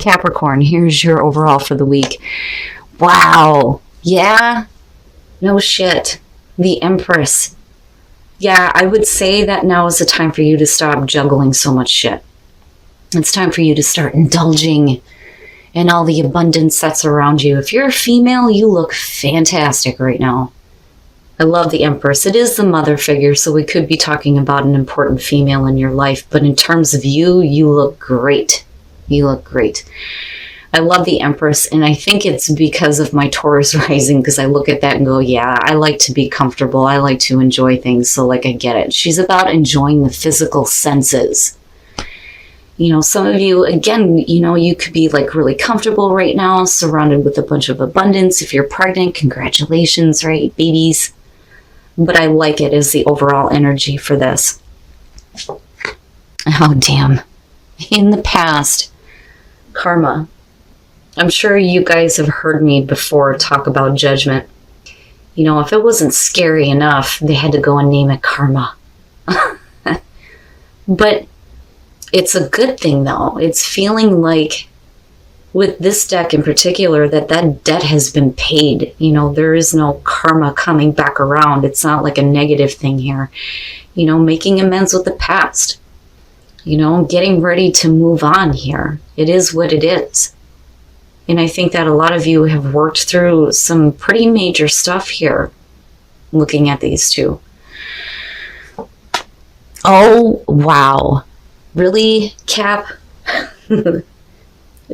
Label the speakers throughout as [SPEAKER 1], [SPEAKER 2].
[SPEAKER 1] Capricorn, here's your overall for the week. Wow. Yeah. No shit. The Empress. Yeah, I would say that now is the time for you to stop juggling so much shit. It's time for you to start indulging in all the abundance that's around you. If you're a female, you look fantastic right now. I love the Empress. It is the mother figure, so we could be talking about an important female in your life. But in terms of you, you look great. You look great. I love the Empress, and I think it's because of my Taurus rising, because I look at that and go, yeah, I like to be comfortable. I like to enjoy things, so like I get it. She's about enjoying the physical senses. You know, some of you, again, you know, you could be like really comfortable right now, surrounded with a bunch of abundance. If you're pregnant, congratulations, right? Babies. But I like it as the overall energy for this. Oh, damn. In the past, karma. I'm sure you guys have heard me before talk about judgment. You know, if it wasn't scary enough, they had to go and name it karma. But it's a good thing, though. It's feeling like, with this deck in particular, that debt has been paid. You know, there is no karma coming back around. It's not like a negative thing here. You know, making amends with the past. You know, getting ready to move on here. It is what it is. And I think that a lot of you have worked through some pretty major stuff here, looking at these two. Oh, wow. Really, Cap?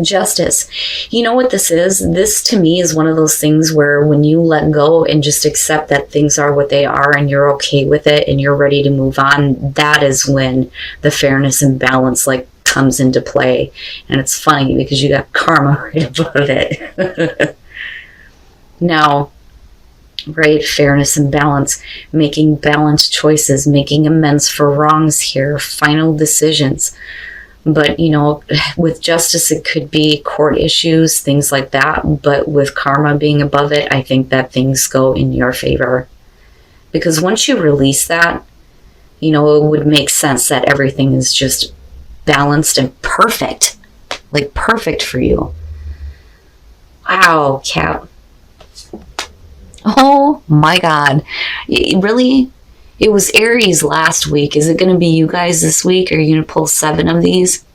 [SPEAKER 1] Justice. You know what this is? This to me is one of those things where when you let go and just accept that things are what they are and you're okay with it and you're ready to move on, that is when the fairness and balance like comes into play. And it's funny because you got karma right above it. Now, right, fairness and balance, making balanced choices, making amends for wrongs here, final decisions. But, you know, with justice, it could be court issues, things like that. But with karma being above it, I think that things go in your favor. Because once you release that, you know, it would make sense that everything is just balanced and perfect. Like perfect for you. Wow, Cap. Oh my God. Really? It was Aries last week. Is it going to be you guys this week? Are you going to pull 7 of these?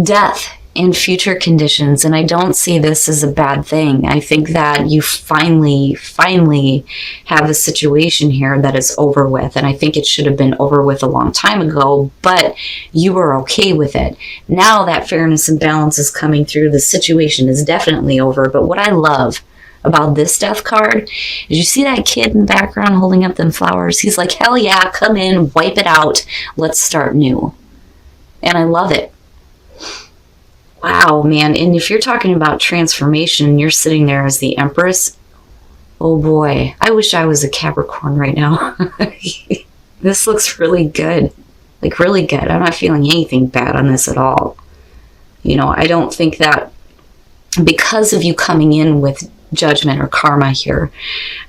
[SPEAKER 1] Death and future conditions. And I don't see this as a bad thing. I think that you finally have a situation here that is over with. And I think it should have been over with a long time ago, but you were okay with it. Now that fairness and balance is coming through, the situation is definitely over. But what I love about this death card is you see that kid in the background holding up them flowers. He's like, hell yeah, come in, wipe it out. Let's start new. And I love it. Wow, man. And if you're talking about transformation and you're sitting there as the Empress, oh boy, I wish I was a Capricorn right now. This looks really good. Like really good. I'm not feeling anything bad on this at all. You know, I don't think that because of you coming in with judgment or karma here,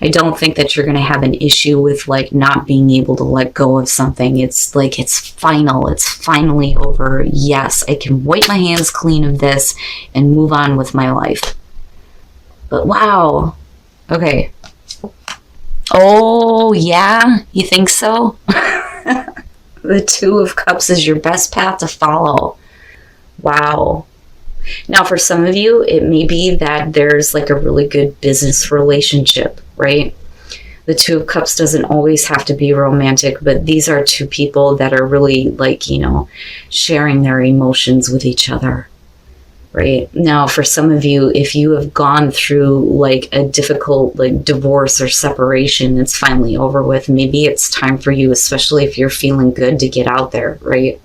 [SPEAKER 1] I don't think that you're going to have an issue with like not being able to let go of something. It's like it's final. It's finally over. Yes, I can wipe my hands clean of this and move on with my life. But wow. Okay. Oh, yeah? You think so? The 2 of Cups is your best path to follow. Wow. Now, for some of you, it may be that there's like a really good business relationship, right? The 2 of Cups doesn't always have to be romantic, but these are 2 people that are really like, you know, sharing their emotions with each other, right? Now, for some of you, if you have gone through like a difficult like divorce or separation, it's finally over with. Maybe it's time for you, especially if you're feeling good, to get out there, right?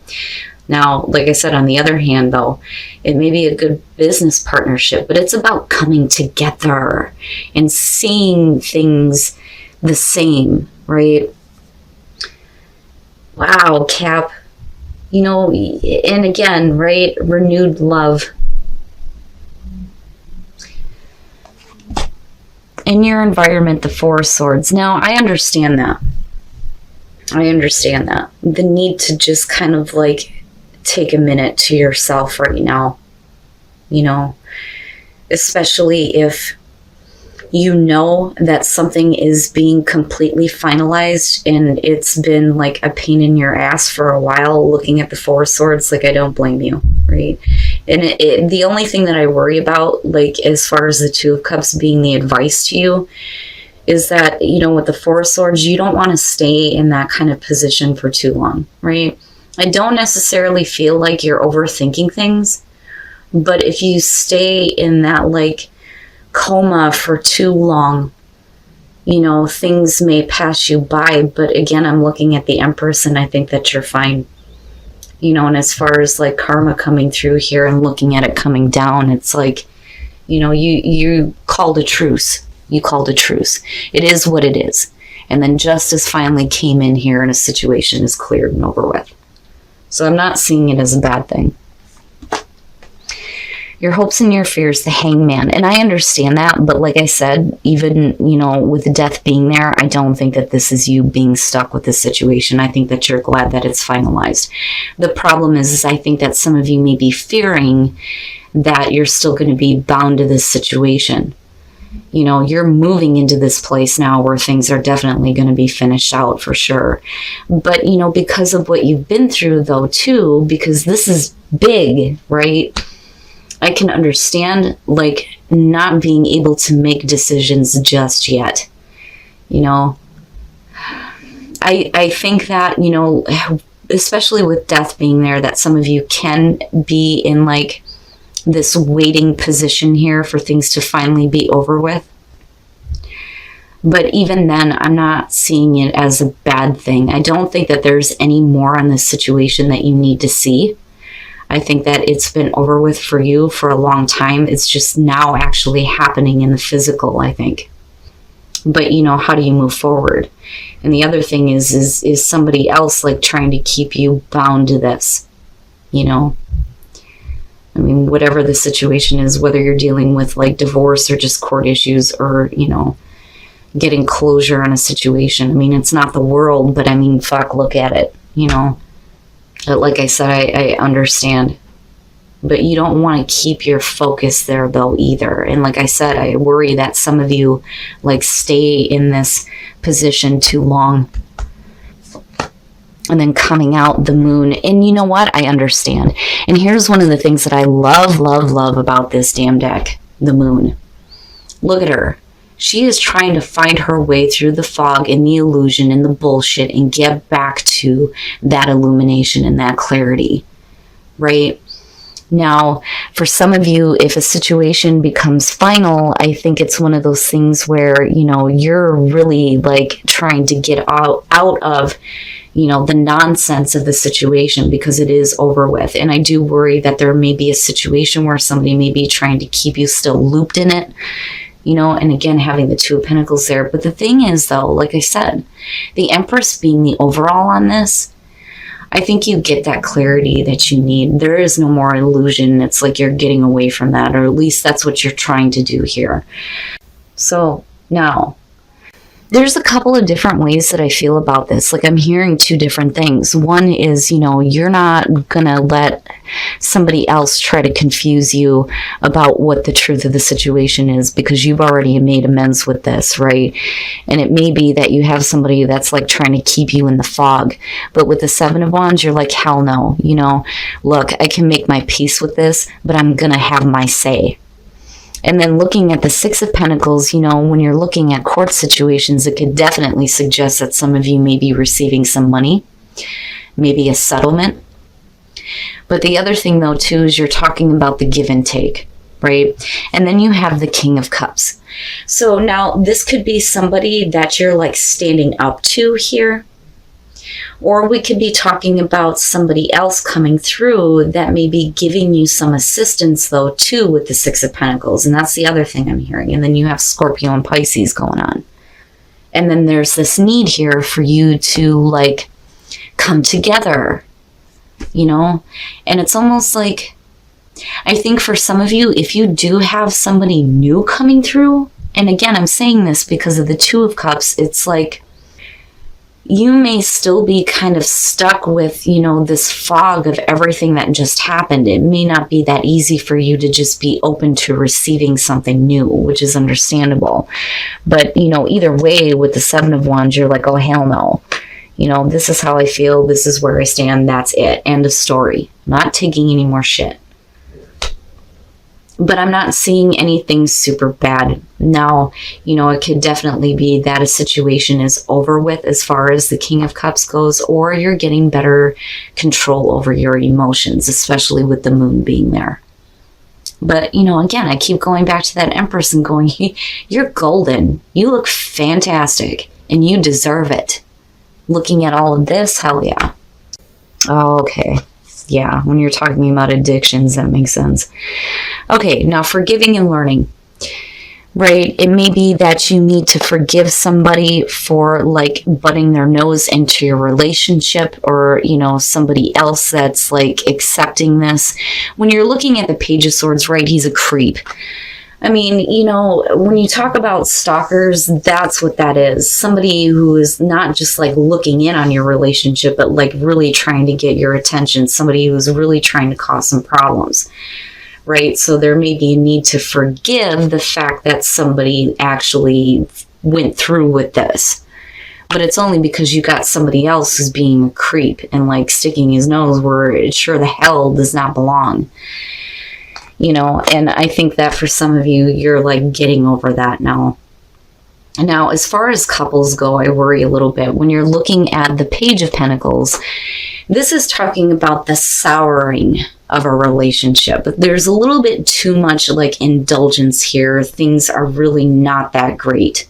[SPEAKER 1] Now, like I said, on the other hand, though, it may be a good business partnership, but it's about coming together and seeing things the same, right? Wow, Cap. You know, and again, right, renewed love. In your environment, the 4 of Swords. Now, I understand that. The need to just kind of like take a minute to yourself right now, you know, especially if you know that something is being completely finalized and it's been like a pain in your ass for a while. Looking at the Four of Swords, like, I don't blame you, right? And the only thing that I worry about, like, as far as the Two of Cups being the advice to you, is that, you know, with the Four of Swords, you don't want to stay in that kind of position for too long, right? I don't necessarily feel like you're overthinking things, but if you stay in that, like, coma for too long, you know, things may pass you by. But again, I'm looking at the Empress and I think that you're fine, you know. And as far as like karma coming through here and looking at it coming down, it's like, you know, you called a truce. You called a truce. It is what it is. And then justice finally came in here and a situation is cleared and over with. So I'm not seeing it as a bad thing. Your hopes and your fears, the Hangman. And I understand that, but like I said, even, you know, with death being there, I don't think that this is you being stuck with this situation. I think that you're glad that it's finalized. The problem is I think that some of you may be fearing that you're still going to be bound to this situation. You know, you're moving into this place now where things are definitely going to be finished out for sure. But, you know, because of what you've been through, though, too, because this is big, right? I can understand, like, not being able to make decisions just yet. You know, I think that, you know, especially with death being there, that some of you can be in, like, this waiting position here for things to finally be over with. But even then, I'm not seeing it as a bad thing. I don't think that there's any more on this situation that you need to see. I think that it's been over with for you for a long time. It's just now actually happening in the physical, I think. But, you know, how do you move forward? And the other thing is somebody else, like, trying to keep you bound to this, you know? I mean, whatever the situation is, whether you're dealing with, like, divorce or just court issues or, you know, getting closure on a situation. I mean, it's not the world, but I mean, fuck, look at it, you know? Like I said, I understand. But you don't want to keep your focus there, though, either. And like I said, I worry that some of you, like, stay in this position too long. And then coming out, the Moon. And you know what? I understand. And here's one of the things that I love, love, love about this damn deck. The Moon. Look at her. She is trying to find her way through the fog and the illusion and the bullshit and get back to that illumination and that clarity, right? Now, for some of you, if a situation becomes final, I think it's one of those things where, you know, you're really, like, trying to get out of, you know, the nonsense of the situation because it is over with. And I do worry that there may be a situation where somebody may be trying to keep you still looped in it. You know, and again, having the Two of Pentacles there. But the thing is, though, like I said, the Empress being the overall on this, I think you get that clarity that you need. There is no more illusion. It's like you're getting away from that, or at least that's what you're trying to do here. So now, there's a couple of different ways that I feel about this. Like, I'm hearing two different things. One is, you know, you're not gonna let somebody else try to confuse you about what the truth of the situation is because you've already made amends with this, right? And it may be that you have somebody that's, like, trying to keep you in the fog. But with the Seven of Wands, you're like, hell no. You know, look, I can make my peace with this, but I'm gonna have my say. And then looking at the Six of Pentacles, you know, when you're looking at court situations, it could definitely suggest that some of you may be receiving some money, maybe a settlement. But the other thing, though, too, is you're talking about the give and take, right? And then you have the King of Cups. So now this could be somebody that you're, like, standing up to here. Or we could be talking about somebody else coming through that may be giving you some assistance, though, too, with the Six of Pentacles. And that's the other thing I'm hearing. And then you have Scorpio and Pisces going on. And then there's this need here for you to, like, come together, you know? And it's almost like, I think for some of you, if you do have somebody new coming through, and again, I'm saying this because of the Two of Cups, it's like, you may still be kind of stuck with, you know, this fog of everything that just happened. It may not be that easy for you to just be open to receiving something new, which is understandable. But, you know, either way, with the Seven of Wands, you're like, oh, hell no. You know, this is how I feel. This is where I stand. That's it. End of story. Not taking any more shit. But I'm not seeing anything super bad. Now, you know, it could definitely be that a situation is over with as far as the King of Cups goes, or you're getting better control over your emotions, especially with the moon being there. But, you know, again, I keep going back to that Empress and going, you're golden. You look fantastic and you deserve it. Looking at all of this, hell yeah. Oh, okay. Yeah, when you're talking about addictions, that makes sense. Okay, now forgiving and learning, right? It may be that you need to forgive somebody for like butting their nose into your relationship, or, you know, somebody else that's like accepting this. When you're looking at the Page of Swords, right, he's a creep. I mean, you know, when you talk about stalkers, that's what that is. Somebody who is not just like looking in on your relationship, but like really trying to get your attention. Somebody who's really trying to cause some problems, right? So there may be a need to forgive the fact that somebody actually went through with this. But it's only because you got somebody else who's being a creep and like sticking his nose where it sure the hell does not belong. You know, and I think that for some of you, you're like getting over that now. Now, as far as couples go, I worry a little bit. When you're looking at the Page of Pentacles, this is talking about the souring of a relationship. There's a little bit too much like indulgence here. Things are really not that great.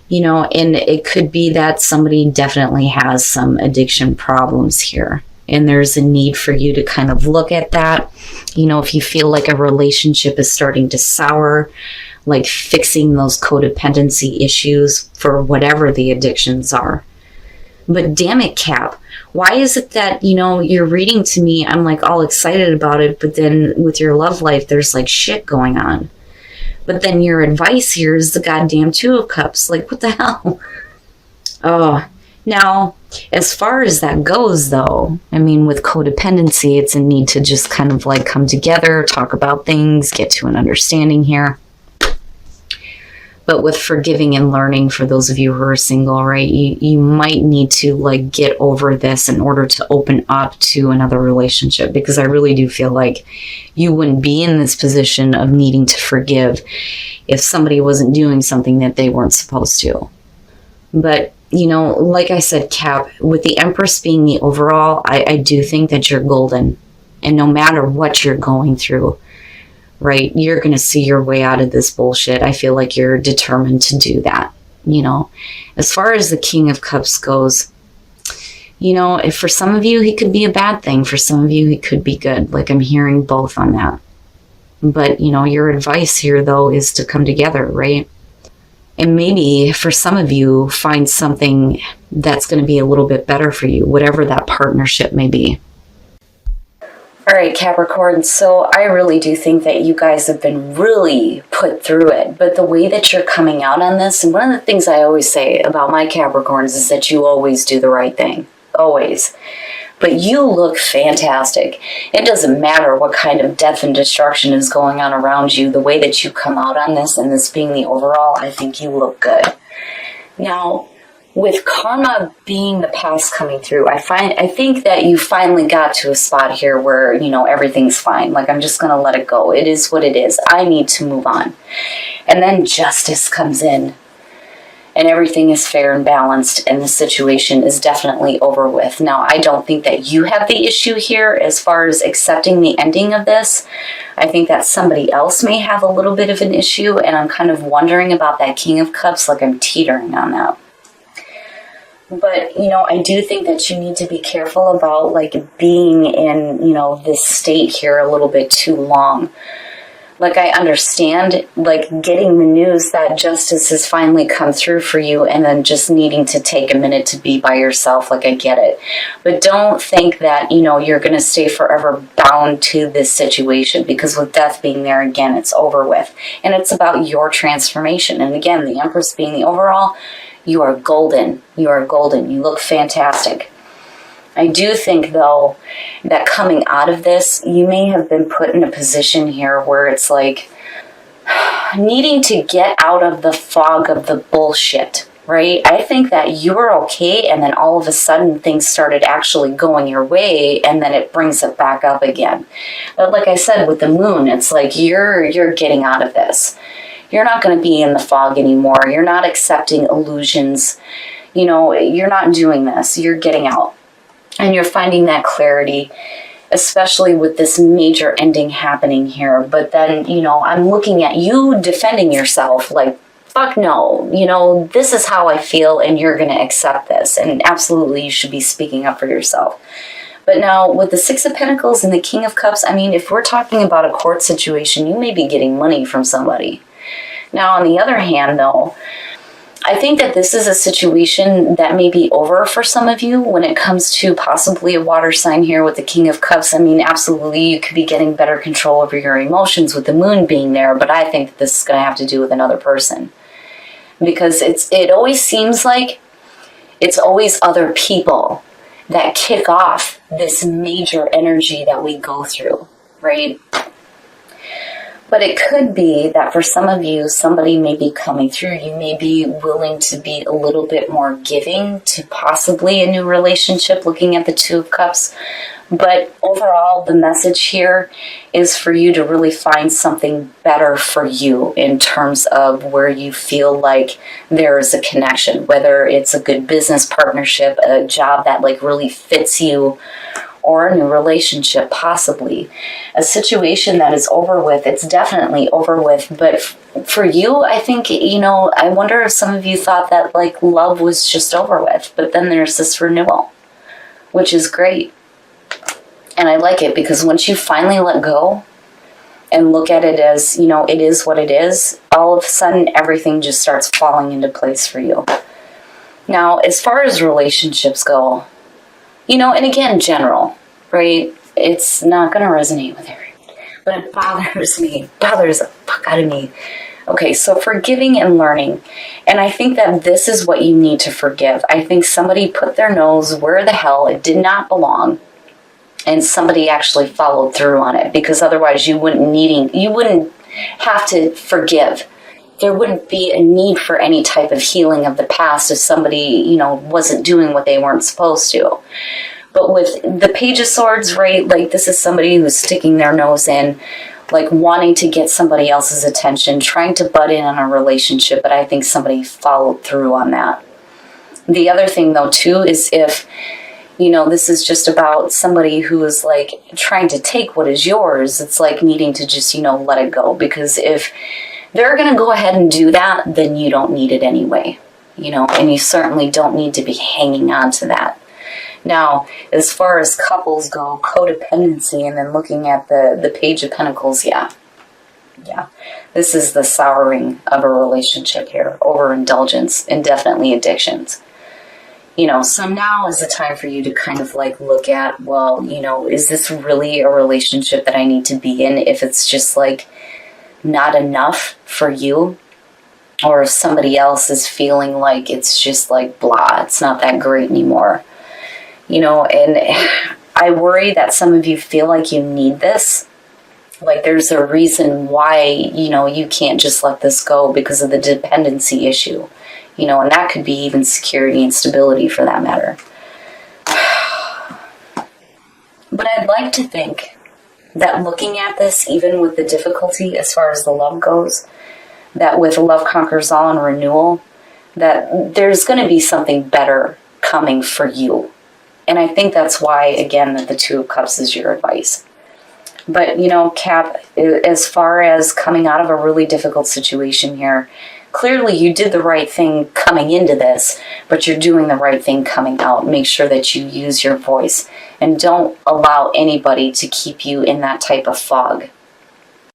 [SPEAKER 1] You know, and it could be that somebody definitely has some addiction problems here. And there's a need for you to kind of look at that. You know, if you feel like a relationship is starting to sour, like fixing those codependency issues for whatever the addictions are. But damn it, Cap, why is it that, you know, you're reading to me, I'm like all excited about it, but then with your love life, there's like shit going on. But then your advice here is the goddamn Two of Cups. Like, what the hell? Oh, now, as far as that goes, though, I mean, with codependency, it's a need to just kind of like come together, talk about things, get to an understanding here. But with forgiving and learning, for those of you who are single, right, you might need to like get over this in order to open up to another relationship, because I really do feel like you wouldn't be in this position of needing to forgive if somebody wasn't doing something that they weren't supposed to. But, you know, like I said, Cap, with the Empress being the overall, I do think that you're golden. And no matter what you're going through, right, you're going to see your way out of this bullshit. I feel like you're determined to do that, you know. As far as the King of Cups goes, you know, if for some of you, he could be a bad thing. For some of you, he could be good. Like, I'm hearing both on that. But, you know, your advice here, though, is to come together, right? And maybe for some of you, find something that's going to be a little bit better for you, whatever that partnership may be. All right, Capricorn, so I really do think that you guys have been really put through it. But the way that you're coming out on this, and one of the things I always say about my Capricorns is that you always do the right thing. Always. But you look fantastic. It doesn't matter what kind of death and destruction is going on around you. The way that you come out on this, and this being the overall, I think you look good. Now, with karma being the past coming through, I think that you finally got to a spot here where, you know, everything's fine. Like, I'm just going to let it go. It is what it is. I need to move on. And then justice comes in. And everything is fair and balanced, and the situation is definitely over with. Now, I don't think that you have the issue here as far as accepting the ending of this. I think that somebody else may have a little bit of an issue, and I'm kind of wondering about that King of Cups, like I'm teetering on that. But, you know, I do think that you need to be careful about, like, being in, you know, this state here a little bit too long. Like, I understand, like, getting the news that justice has finally come through for you and then just needing to take a minute to be by yourself. Like, I get it. But don't think that, you know, you're going to stay forever bound to this situation, because with death being there, again, it's over with. And it's about your transformation. And again, the Empress being the overall, You are golden. You are golden. You look fantastic. I do think, though, that coming out of this, you may have been put in a position here where it's like needing to get out of the fog of the bullshit, right? I think that you were okay, and then all of a sudden things started actually going your way, and then it brings it back up again. But like I said, with the moon, it's like you're getting out of this. You're not going to be in the fog anymore. You're not accepting illusions. You know, you're not doing this. You're getting out. And you're finding that clarity, especially with this major ending happening here. But then, you know, I'm looking at you defending yourself like, fuck no, you know, this is how I feel and you're going to accept this. And absolutely, you should be speaking up for yourself. But now with the Six of Pentacles and the King of Cups, I mean, if we're talking about a court situation, you may be getting money from somebody. Now, on the other hand, though, I think that this is a situation that may be over for some of you when it comes to possibly a water sign here with the King of Cups. I mean, absolutely, you could be getting better control over your emotions with the moon being there, but I think that this is going to have to do with another person. Because it always seems like it's always other people that kick off this major energy that we go through, right? But it could be that for some of you, somebody may be coming through. You may be willing to be a little bit more giving to possibly a new relationship, looking at the Two of Cups. But overall, the message here is for you to really find something better for you in terms of where you feel like there is a connection, whether it's a good business partnership, a job that like really fits you, or a new relationship, possibly. A situation that is over with, it's definitely over with. But for you, I think, you know, I wonder if some of you thought that, like, love was just over with. But then there's this renewal, which is great. And I like it because once you finally let go and look at it as, you know, it is what it is, all of a sudden everything just starts falling into place for you. Now, as far as relationships go, you know, and again, general, right? It's not going to resonate with everyone, but it bothers me. It bothers the fuck out of me. Okay, so forgiving and learning. And I think that this is what you need to forgive. I think somebody put their nose where the hell it did not belong, and somebody actually followed through on it, because otherwise you wouldn't have to forgive. There wouldn't be a need for any type of healing of the past if somebody, you know, wasn't doing what they weren't supposed to. But with the Page of Swords, right, like this is somebody who's sticking their nose in, like wanting to get somebody else's attention, trying to butt in on a relationship, but I think somebody followed through on that. The other thing, though, too, is if, you know, this is just about somebody who is like trying to take what is yours, it's like needing to just, you know, let it go. Because if they're going to go ahead and do that, then you don't need it anyway, you know, and you certainly don't need to be hanging on to that. Now, as far as couples go, codependency, and then looking at the Page of Pentacles, yeah. This is the souring of a relationship here, overindulgence, and definitely addictions. You know, so now is the time for you to kind of like look at, well, you know, is this really a relationship that I need to be in if it's just like not enough for you, or if somebody else is feeling like it's just like blah, it's not that great anymore, you know. And I worry that some of you feel like you need this, like there's a reason why, you know, you can't just let this go because of the dependency issue, you know, and that could be even security and stability for that matter. But I'd like to think that looking at this, even with the difficulty as far as the love goes, that with love conquers all and renewal, that there's going to be something better coming for you. And I think that's why, again, that the Two of Cups is your advice. But, you know, Cap, as far as coming out of a really difficult situation here, clearly you did the right thing coming into this, but you're doing the right thing coming out. Make sure that you use your voice and don't allow anybody to keep you in that type of fog.